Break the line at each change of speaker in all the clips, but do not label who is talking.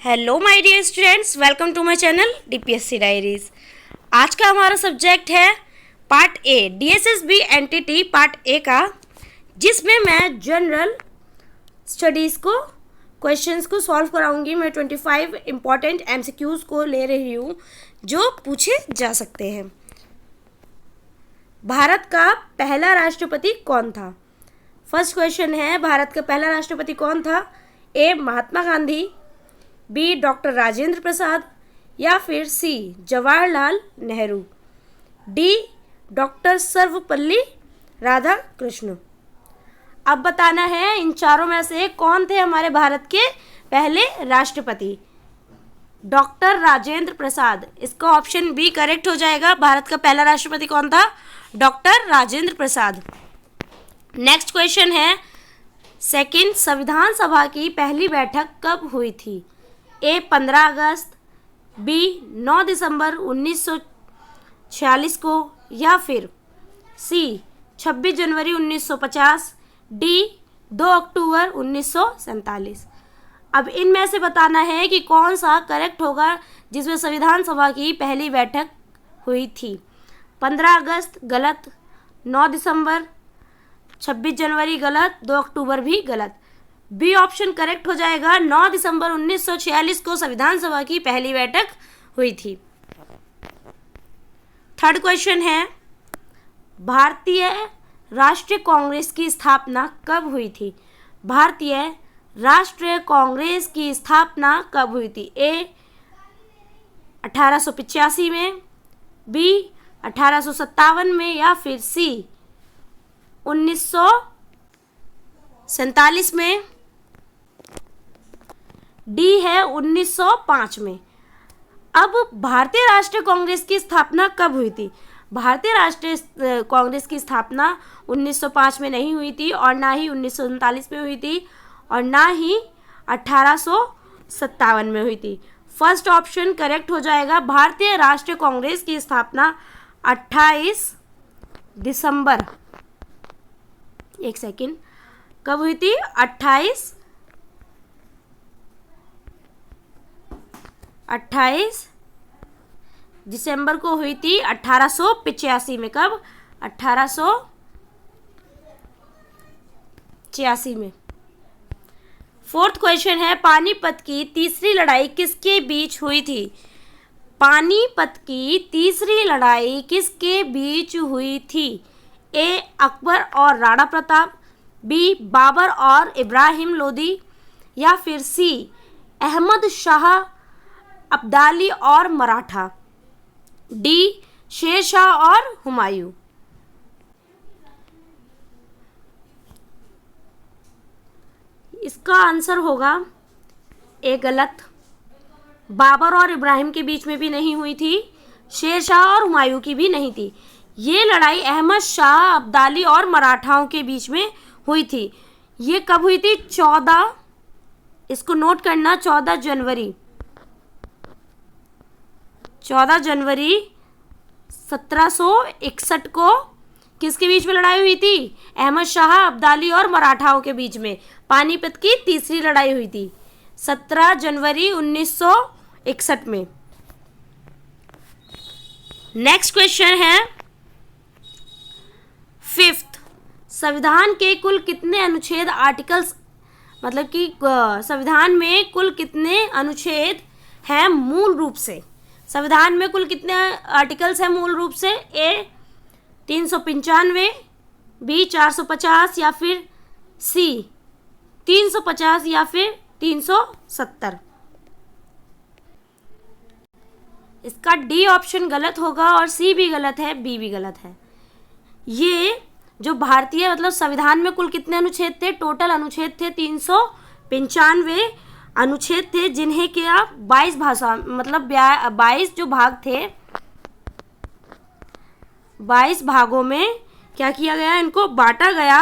Hello my dear students, welcome to my channel DPSC diaries. आज का हमारा subject है part A, DSSB NTT part A का, जिसमें मैं जनरल स्टडीज़ को क्वेश्चंस को सॉल्व कराऊंगी। मैं 25 इम्पॉर्टेंट एमसीक्यूज़ को ले रही हूँ जो पूछे जा सकते हैं। भारत का पहला राष्ट्रपति कौन था? फर्स्ट क्वेश्चन है, भारत का पहला राष्ट्रपति कौन था? ए महात्मा गांधी, बी डॉक्टर राजेंद्र प्रसाद, या फिर सी जवाहरलाल नेहरू, डी डॉक्टर सर्वपल्ली राधाकृष्ण। अब बताना है इन चारों में से कौन थे हमारे भारत के पहले राष्ट्रपति। डॉक्टर राजेंद्र प्रसाद, इसका ऑप्शन बी करेक्ट हो जाएगा। भारत का पहला राष्ट्रपति कौन था? Doctor Rajendra Prasad. Next question है, सेकंड, संविधान सभा की पहली बैठक कब हुई थी? ए 15 अगस्त, बी 9 दिसंबर 1946 को, या फिर सी 26 जनवरी 1950, डी 2 अक्टूबर 1947। अब इनमें से बताना है कि कौन सा करेक्ट होगा जिसमें संविधान सभा की पहली बैठक हुई थी। 15 अगस्त गलत, 9 दिसंबर, 26 जनवरी गलत, 2 अक्टूबर भी गलत। बी ऑप्शन करेक्ट हो जाएगा। 9 दिसंबर 1946 को संविधान सभा की पहली बैठक हुई थी। थर्ड क्वेश्चन है, भारतीय राष्ट्रीय कांग्रेस की स्थापना कब हुई थी? भारतीय राष्ट्रीय कांग्रेस की स्थापना कब हुई थी? ए 1885 में, बी 1857 में, या फिर सी 1947 में, डी है 1905 में। अब भारतीय राष्ट्रीय कांग्रेस की स्थापना कब हुई थी? भारतीय राष्ट्रीय कांग्रेस की स्थापना 1905 में नहीं हुई थी, और ना ही 1939 में हुई थी, और ना ही 1857 में हुई थी। फर्स्ट ऑप्शन करेक्ट हो जाएगा। भारतीय राष्ट्रीय कांग्रेस की स्थापना 28 दिसंबर, एक सेकेंड, कब हुई थी? 28 दिसंबर को हुई थी 1885 में। कब? 1886 में। फोर्थ क्वेश्चन है, पानीपत की तीसरी लड़ाई किसके बीच हुई थी? पानीपत की तीसरी लड़ाई किसके बीच हुई थी? ए अकबर और राणा प्रताप, बी बाबर और इब्राहिम लोदी, या फिर सी अहमद शाह अब्दाली और मराठा, डी शेरशाह और हुमायूं। इसका आंसर होगा ए गलत। बाबर और इब्राहिम के बीच में भी नहीं हुई थी, शेरशाह और हुमायूं की भी नहीं थी। ये लड़ाई अहमद शाह अब्दाली और मराठाओं के बीच में हुई थी। ये कब हुई थी? 14, इसको नोट करना, 14 जनवरी 1761 को किसके बीच में लड़ाई हुई थी? अहमद शाह अब्दाली और मराठाओं के बीच में पानीपत की तीसरी लड़ाई हुई थी 17 जनवरी 1961 में। नेक्स्ट क्वेश्चन है, फिफ्थ, संविधान के कुल कितने अनुच्छेद आर्टिकल्स, मतलब कि संविधान में कुल कितने अनुच्छेद हैं मूल रूप से? संविधान में कुल कितने आर्टिकल्स हैं मूल रूप से? ए 395, बी 450, या फिर सी 350, या फिर 370। इसका डी ऑप्शन गलत होगा, और सी भी गलत है, बी भी गलत है। ये जो भारतीय मतलब संविधान में कुल कितने अनुच्छेद थे? टोटल अनुच्छेद थे 395 अनुच्छेद थे, जिन्हें कि आप 22 भाषा मतलब 22 जो भाग थे, 22 भागों में क्या किया गया? इनको बांटा गया।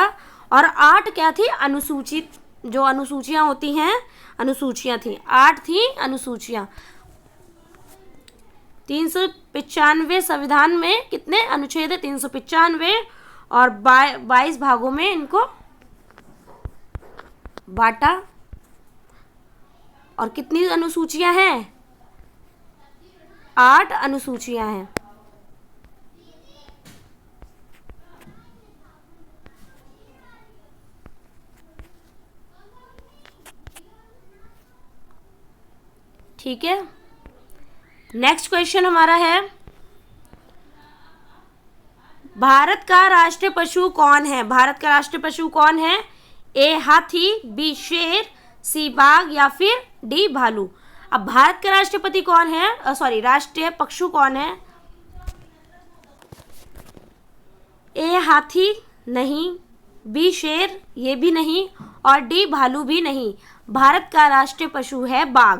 और 8 क्या थी? अनुसूचित, जो अनुसूचियां होती हैं, अनुसूचियां थी, 8 थी अनुसूचियां। 395 संविधान में कितने अनुच्छेद है? 395, और 22 भागों में इनको बांटा और कितनी अनुसूचियां हैं? 8 अनुसूचियां हैं। ठीक है, नेक्स्ट क्वेश्चन हमारा है, भारत का राष्ट्रीय पशु कौन है? भारत का राष्ट्रीय पशु कौन है? ए हाथी, बी शेर, सी बाघ या फिर डी भालू। अब भारत का राष्ट्रपति कौन है, सॉरी राष्ट्रीय पशु कौन है? ए हाथी नहीं, बी शेर ये भी नहीं और डी भालू भी नहीं। भारत का राष्ट्रीय पशु है बाघ।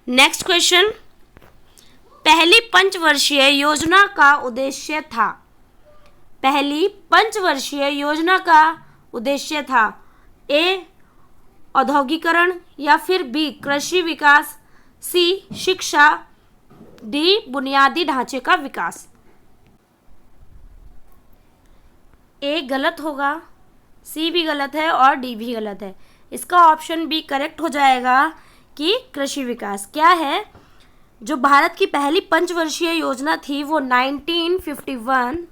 नेक्स्ट क्वेश्चन, पहली पंचवर्षीय योजना का उद्देश्य था। पहली पंचवर्षीय योजना का उद्देश्य था ए औद्योगिकरण या फिर बी कृषि विकास, सी शिक्षा, डी बुनियादी ढांचे का विकास। ए गलत होगा, सी भी गलत है और डी भी गलत है। इसका ऑप्शन बी करेक्ट हो जाएगा कि कृषि विकास। क्या है, जो भारत की पहली पंचवर्षीय योजना थी वो 1951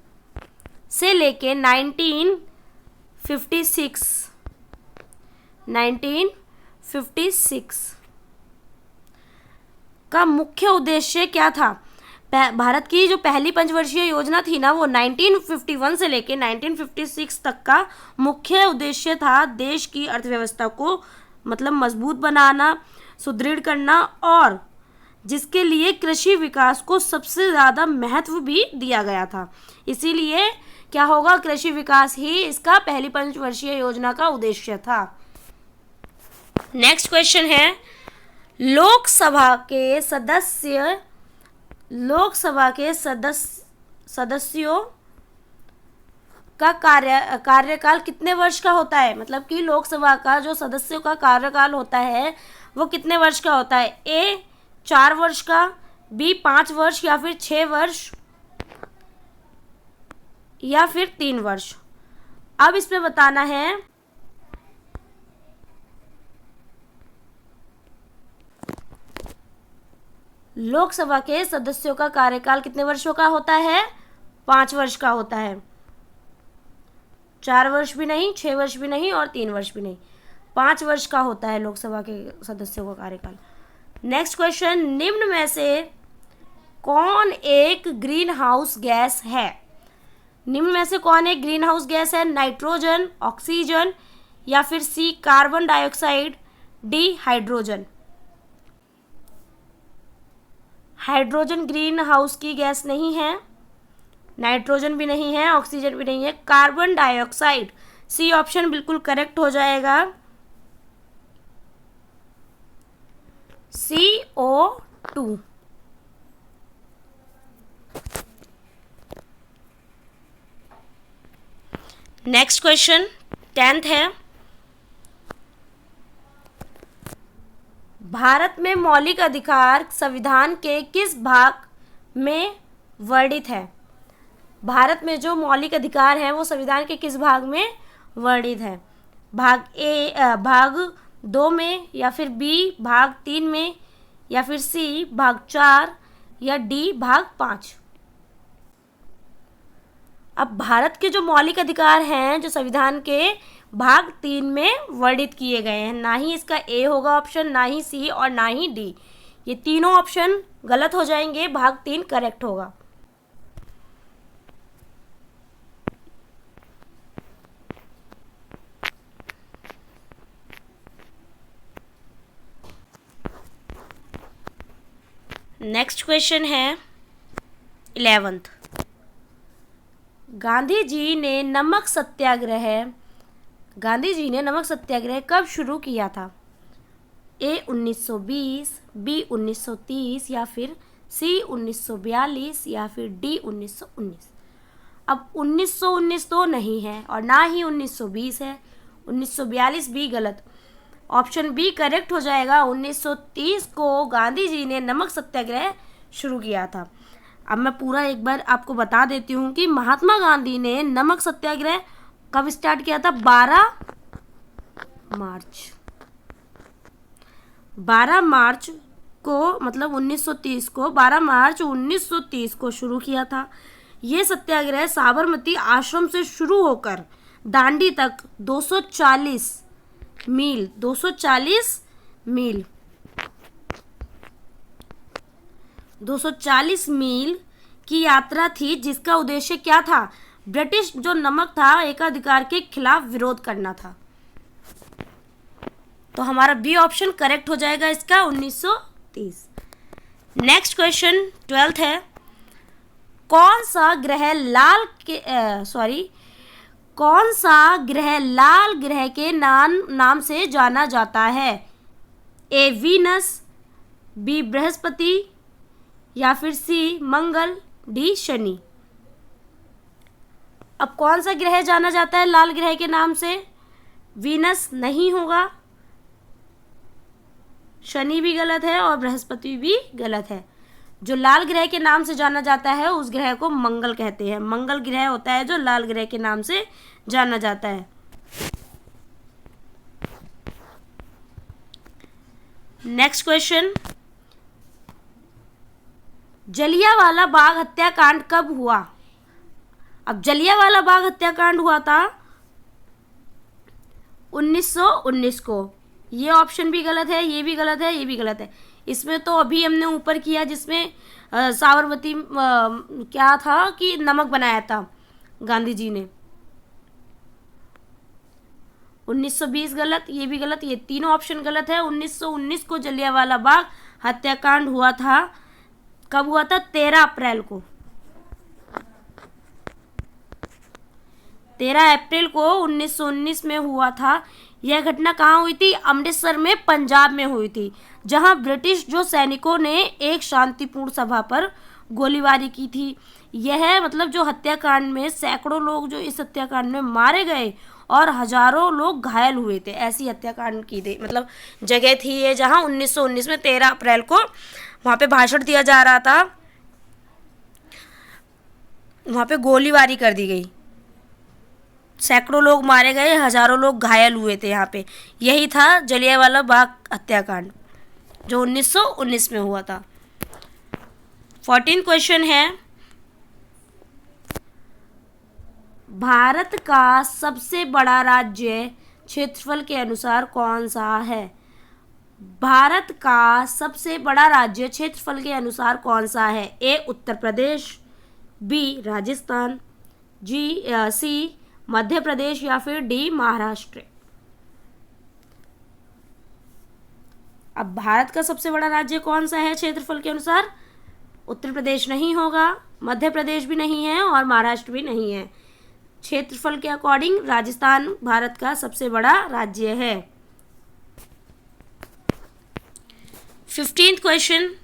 से लेके 1956 का मुख्य उद्देश्य क्या था? भारत की जो पहली पंचवर्षीय योजना थी ना वो 1951 से लेके 1956 तक का मुख्य उद्देश्य था देश की अर्थव्यवस्था को मतलब मजबूत बनाना, सुदृढ़ करना और जिसके लिए कृषि विकास को सबसे ज़्यादा महत्व भी दिया गया था। इसीलिए क्या होगा, कृषि विकास ही इसका पहली पंचवर्षीय योजना का उद्देश्य था। नेक्स्ट क्वेश्चन है, लोकसभा के सदस्यों का कार्यकाल कितने वर्ष का होता है? मतलब कि लोकसभा का जो सदस्यों का कार्यकाल होता है वो कितने वर्ष का होता है? ए 4 वर्ष का, बी 5 वर्ष या फिर 6 वर्ष या फिर 3 वर्ष। अब इसमें बताना है लोकसभा के सदस्यों का कार्यकाल कितने वर्षों का होता है? 5 वर्ष का होता है। 4 वर्ष भी नहीं, 6 वर्ष भी नहीं और 3 वर्ष भी नहीं, 5 वर्ष का होता है लोकसभा के सदस्यों का कार्यकाल। नेक्स्ट क्वेश्चन, निम्न में से कौन एक ग्रीन हाउस गैस है? निम्न में से कौन एक ग्रीन हाउस गैस है? नाइट्रोजन, ऑक्सीजन या फिर C carbon dioxide, D hydrogen. Hydrogen greenhouse की गैस नहीं है, नाइट्रोजन भी नहीं है, ऑक्सीजन भी नहीं है, कार्बन डाइऑक्साइड। सी ऑप्शन बिल्कुल करेक्ट हो जाएगा, CO2। नेक्स्ट क्वेश्चन 10th है, भारत में मौलिक अधिकार संविधान के किस भाग में वर्णित है? भारत में जो मौलिक अधिकार हैं वो संविधान के किस भाग में वर्णित है? भाग 2 में या फिर बी भाग 3 में या फिर सी भाग 4 या डी भाग 5। अब भारत के जो मौलिक अधिकार हैं जो संविधान के भाग 3 में वर्णित किए गए हैं, ना ही इसका ए होगा ऑप्शन, ना ही सी और ना ही डी, ये तीनों ऑप्शन गलत हो जाएंगे, भाग 3 करेक्ट होगा। नेक्स्ट क्वेश्चन है 11th, गांधी जी ने नमक सत्याग्रह कब शुरू किया था? ए 1920, बी 1930 या फिर सी 1942 या फिर डी 1919। अब 1919 तो नहीं है और ना ही 1920 है, 1942 भी गलत, ऑप्शन बी करेक्ट हो जाएगा। 1930 को गांधी जी ने नमक सत्याग्रह शुरू किया था। अब मैं पूरा एक बार आपको बता देती हूँ कि महात्मा गांधी ने नमक सत्याग्रह कब स्टार्ट किया था। मार्च 12 मार्च को, मतलब 1930 को, 12 मार्च 1930 को शुरू किया था। ये सत्याग्रह साबरमती आश्रम से शुरू होकर दांडी तक 240 मील 240 मील की यात्रा थी, जिसका उद्देश्य क्या था? ब्रिटिश जो नमक था एकाधिकार के खिलाफ विरोध करना था। तो हमारा बी ऑप्शन करेक्ट हो जाएगा इसका, 1930। नेक्स्ट क्वेश्चन 12th है, कौन सा ग्रह लाल ग्रह के नाम से जाना जाता है? ए वीनस, बी बृहस्पति, या फिर सी मंगल, डी शनि। अब कौन सा ग्रह जाना जाता है लाल ग्रह के नाम से? वीनस नहीं होगा, शनि भी गलत है और बृहस्पति भी गलत है। जो लाल ग्रह के नाम से जाना जाता है उस ग्रह को मंगल कहते हैं। मंगल ग्रह होता है जो लाल ग्रह के नाम से जाना जाता है। नेक्स्ट क्वेश्चन, जलियांवाला बाग हत्याकांड कब हुआ? अब जलियांवाला बाग हत्याकांड हुआ था 1919 को। ये ऑप्शन भी गलत है, ये भी गलत है, ये भी गलत है। इसमें तो अभी हमने ऊपर किया जिसमें साबरमती क्या था कि नमक बनाया था गांधी जी ने। 1920 गलत, ये भी गलत, ये तीनों ऑप्शन गलत है। 1919 को जलियांवाला बाग हत्याकांड हुआ था। कब हुआ था? 13 अप्रैल को। 13 अप्रैल को 1919 में हुआ था। यह घटना कहाँ हुई थी? अमृतसर में, पंजाब में हुई थी, जहां ब्रिटिश जो सैनिकों ने एक शांतिपूर्ण सभा पर गोलीबारी की थी। यह मतलब जो हत्याकांड में सैकड़ों लोग जो इस हत्याकांड में मारे गए और हजारों लोग घायल हुए थे, ऐसी हत्याकांड की थी। मतलब जगह थी ये जहां 1919 में 13 अप्रैल को वहां पे भाषण दिया जा रहा था, वहां पे गोलीबारी कर दी गई, सैकड़ों लोग मारे गए, हजारों लोग घायल हुए थे। यहाँ पे यही था जलियांवाला बाग हत्याकांड जो 1919 में हुआ था। 14 क्वेश्चन है, भारत का सबसे बड़ा राज्य क्षेत्रफल के अनुसार कौन सा है? भारत का सबसे बड़ा राज्य क्षेत्रफल के अनुसार कौन सा है? ए उत्तर प्रदेश, बी राजस्थान, सी मध्य प्रदेश, या फिर डी महाराष्ट्र। अब भारत का सबसे बड़ा राज्य कौन सा है क्षेत्रफल के अनुसार? उत्तर प्रदेश नहीं होगा, मध्य प्रदेश भी नहीं है और महाराष्ट्र भी नहीं है। क्षेत्रफल के अकॉर्डिंग राजस्थान भारत का सबसे बड़ा राज्य है। 15th क्वेश्चन,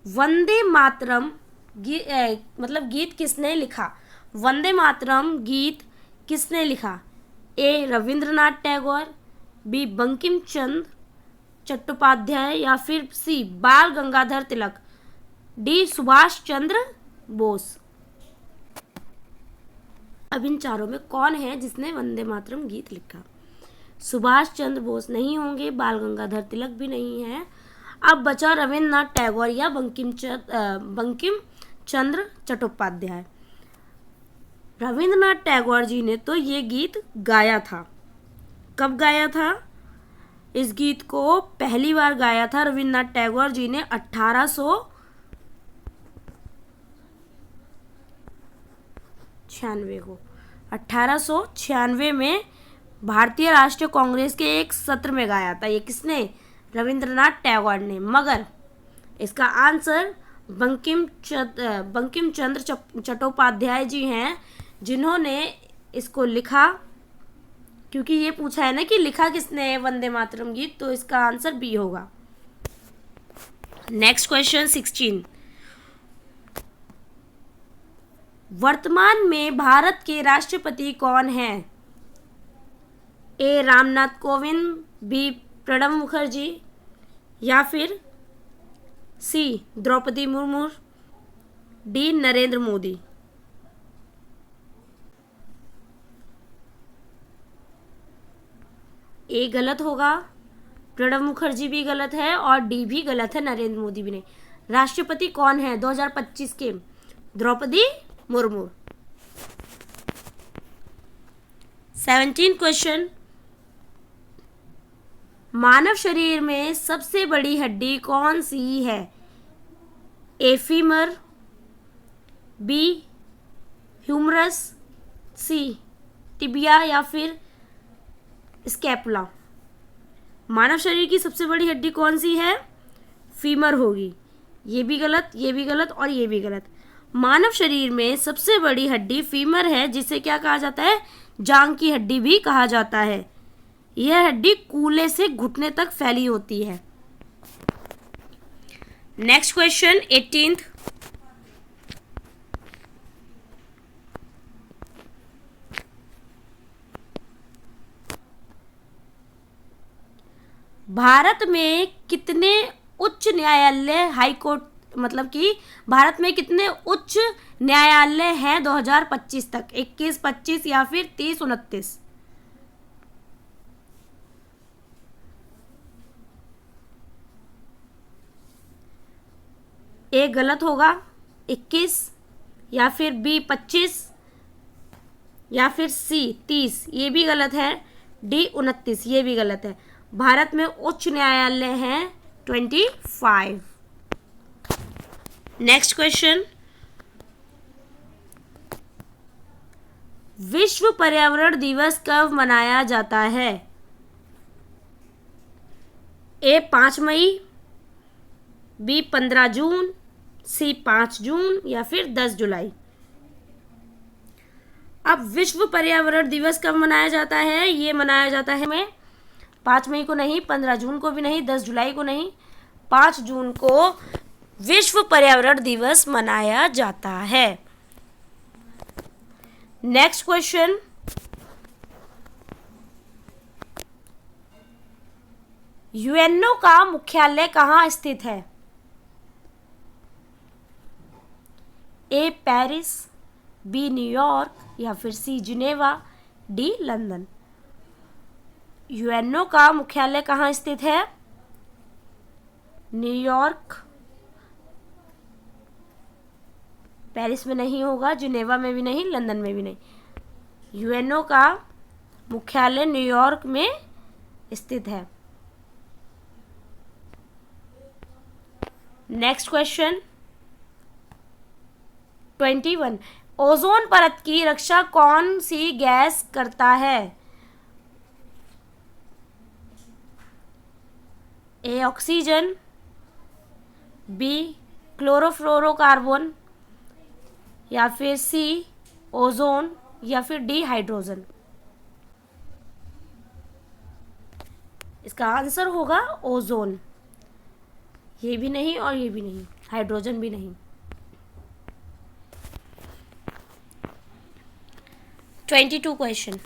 वंदे मातरम मतलब गीत किसने लिखा? वंदे मातरम गीत किसने लिखा? ए रविंद्रनाथ टैगोर, बी बंकिम चंद्र चट्टोपाध्याय, या फिर सी बाल गंगाधर तिलक, डी सुभाष चंद्र बोस। अब इन चारों में कौन है जिसने वंदे मातरम गीत लिखा? सुभाष चंद्र बोस नहीं होंगे, बाल गंगाधर तिलक भी नहीं है। अब बचा रविंद्रनाथ टैगोर या बंकिम चंद्र चट्टोपाध्याय। रविंद्रनाथ टैगोर जी ने तो ये गीत गाया था। कब गाया था? इस गीत को पहली बार गाया था रविंद्रनाथ टैगोर जी ने 1896 में भारतीय राष्ट्रीय कांग्रेस के एक सत्र में गाया था। ये किसने? रविंद्रनाथ टैगोर ने। मगर इसका आंसर बंकिम चंद्र चट्टोपाध्याय जी हैं, जिन्होंने इसको लिखा। क्योंकि ये पूछा है ना कि लिखा किसने है वंदे मातरम गीत, तो इसका आंसर बी होगा। नेक्स्ट क्वेश्चन 16, वर्तमान में भारत के राष्ट्रपति कौन हैं? ए रामनाथ कोविंद, बी प्रणब मुखर्जी, या फिर सी द्रौपदी मुर्मू, डी नरेंद्र मोदी। ए गलत होगा, प्रणब मुखर्जी भी गलत है और डी भी गलत है, नरेंद्र मोदी भी नहीं। राष्ट्रपति कौन है 2025 के? द्रौपदी मुर्मू। 17 क्वेश्चन। मानव शरीर में सबसे बड़ी हड्डी कौन सी है? A femur, B humerus, C tibia या फिर स्कैपुला। मानव शरीर की सबसे बड़ी हड्डी कौन सी है? फीमर होगी। ये भी गलत, ये भी गलत और ये भी गलत। मानव शरीर में सबसे बड़ी हड्डी फीमर है, जिसे क्या कहा जाता है? जांघ की हड्डी भी कहा जाता है। यह हड्डी कूल्हे से घुटने तक फैली होती है। Next question 18th। भारत में कितने उच्च न्यायालय, हाई कोर्ट, मतलब कि भारत में कितने उच्च न्यायालय हैं 2025 तक? 21, 25 या फिर 30, 29? ए गलत होगा, 21 या फिर बी 25 या फिर सी 30, ये भी गलत है। डी 29, ये भी गलत है। भारत में उच्च न्यायालय हैं 25। Next question. विश्व पर्यावरण दिवस कब मनाया जाता है? ए 5 मई, बी 15 जून, सी 5 जून या फिर 10 जुलाई। अब विश्व पर्यावरण दिवस कब मनाया जाता है? ये मनाया जाता है में 5 मई को नहीं, 15 जून को भी नहीं, 10 जुलाई को नहीं, 5 जून को विश्व पर्यावरण दिवस मनाया जाता है। Next question. यूएनओ का मुख्यालय कहाँ स्थित है? ए पेरिस, बी न्यूयॉर्क या फिर C Geneva, D London. UNO का मुख्यालय कहाँ स्थित है? न्यूयॉर्क, पेरिस में नहीं होगा, जिनेवा में भी नहीं, लंदन में भी नहीं। यूएनओ का मुख्यालय न्यूयॉर्क में स्थित है। Next question 21। ओजोन परत की रक्षा कौन सी गैस करता है? ए ऑक्सीजन, बी क्लोरोफ्लोरोकार्बन या फिर सी ओजोन या फिर डी हाइड्रोजन। इसका आंसर होगा ओजोन। ये भी नहीं और ये भी नहीं, हाइड्रोजन भी नहीं। 22 क्वेश्चन।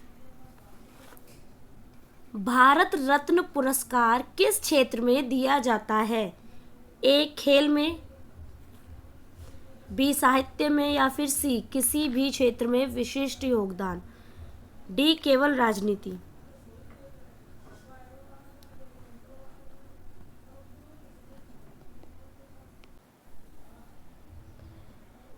भारत रत्न पुरस्कार किस क्षेत्र में दिया जाता है? ए खेल में, बी साहित्य में या फिर सी किसी भी क्षेत्र में विशिष्ट योगदान, डी केवल राजनीति।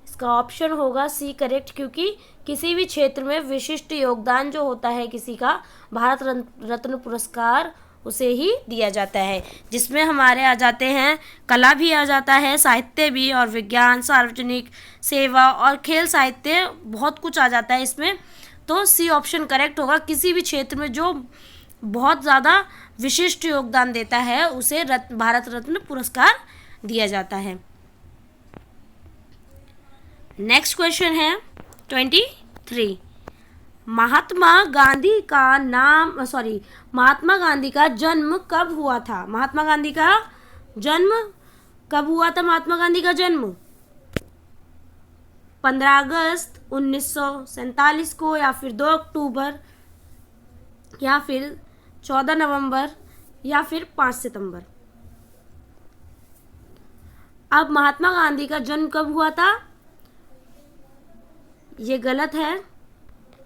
इसका ऑप्शन होगा सी करेक्ट, क्योंकि किसी भी क्षेत्र में विशिष्ट योगदान जो होता है किसी का, भारत रत्न पुरस्कार उसे ही दिया जाता है, जिसमें हमारे आ जाते हैं कला भी आ जाता है, साहित्य भी, और विज्ञान, सार्वजनिक सेवा और खेल साहित्य, बहुत कुछ आ जाता है इसमें। तो सी ऑप्शन करेक्ट होगा। किसी भी क्षेत्र में जो बहुत ज़्यादा विशिष्ट योगदान देता है उसे भारत रत्न पुरस्कार दिया जाता है। नेक्स्ट क्वेश्चन है 23। महात्मा गांधी का जन्म कब हुआ था? महात्मा गांधी का जन्म कब हुआ था? महात्मा गांधी का जन्म 15 अगस्त 1947 को, या फिर 2 अक्टूबर, या फिर 14 नवंबर, या फिर 5 सितंबर। अब महात्मा गांधी का जन्म कब हुआ था? ये गलत है,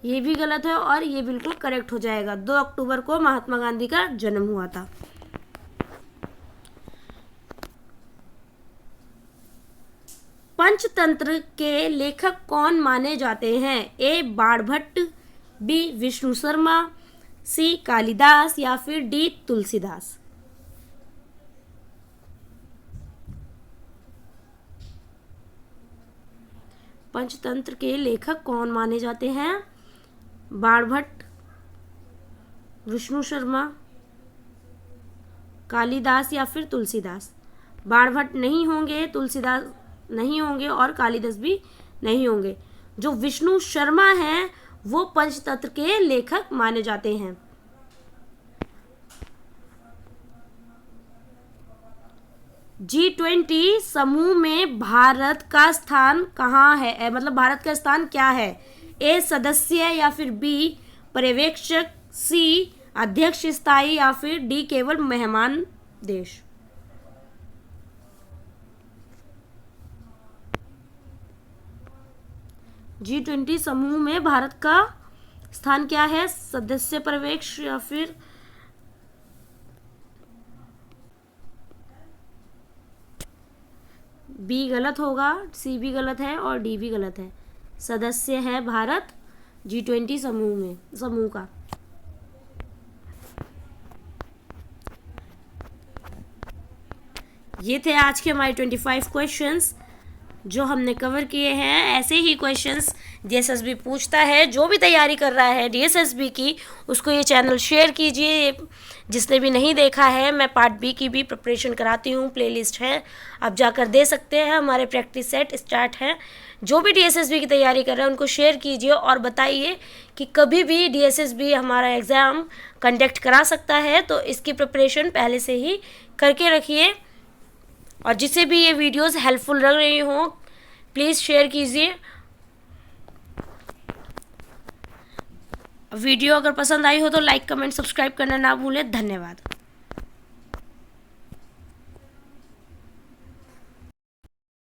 ये भी गलत है और ये बिल्कुल करेक्ट हो जाएगा। 2 अक्टूबर को महात्मा गांधी का जन्म हुआ था। पंचतंत्र के लेखक कौन माने जाते हैं? ए बाणभट्ट, बी विष्णु शर्मा, सी कालिदास या फिर डी तुलसीदास। पंचतंत्र के लेखक कौन माने जाते हैं? बाणभट्ट, विष्णु शर्मा, कालिदास या फिर तुलसीदास। बाणभट्ट नहीं होंगे, तुलसीदास नहीं होंगे और कालिदास भी नहीं होंगे। जो विष्णु शर्मा हैं वो पंचतंत्र के लेखक माने जाते हैं। G20 समूह में भारत का स्थान कहाँ है? मतलब भारत का स्थान क्या है? ए सदस्य या फिर बी पर्यवेक्षक, सी अध्यक्ष स्थायी या फिर डी केवल मेहमान देश। G20 समूह में भारत का स्थान क्या है? सदस्य, पर्यवेक्षक या फिर बी गलत होगा, सी भी गलत है और डी भी गलत है। सदस्य है भारत G20 समूह का। ये थे आज के हमारे 25 क्वेश्चंस जो हमने कवर किए हैं। ऐसे ही क्वेश्चंस DSSB पूछता है। जो भी तैयारी कर रहा है DSSB की, उसको ये चैनल शेयर कीजिए। जिसने भी नहीं देखा है, मैं पार्ट बी की भी प्रिपरेशन कराती हूँ, प्लेलिस्ट है, आप जाकर दे सकते हैं। हमारे प्रैक्टिस सेट स्टार्ट हैं। जो भी DSSB की तैयारी कर रहे हैं उनको शेयर कीजिए और बताइए कि कभी भी DSSB हमारा एग्ज़ाम कंडक्ट करा सकता है, तो इसकी प्रिपरेशन पहले से ही करके रखिए। और जिसे भी ये वीडियोस हेल्पफुल लग रही हों, प्लीज़ शेयर कीजिए। वीडियो अगर पसंद आई हो तो लाइक, कमेंट, सब्सक्राइब करना ना भूलें। धन्यवाद।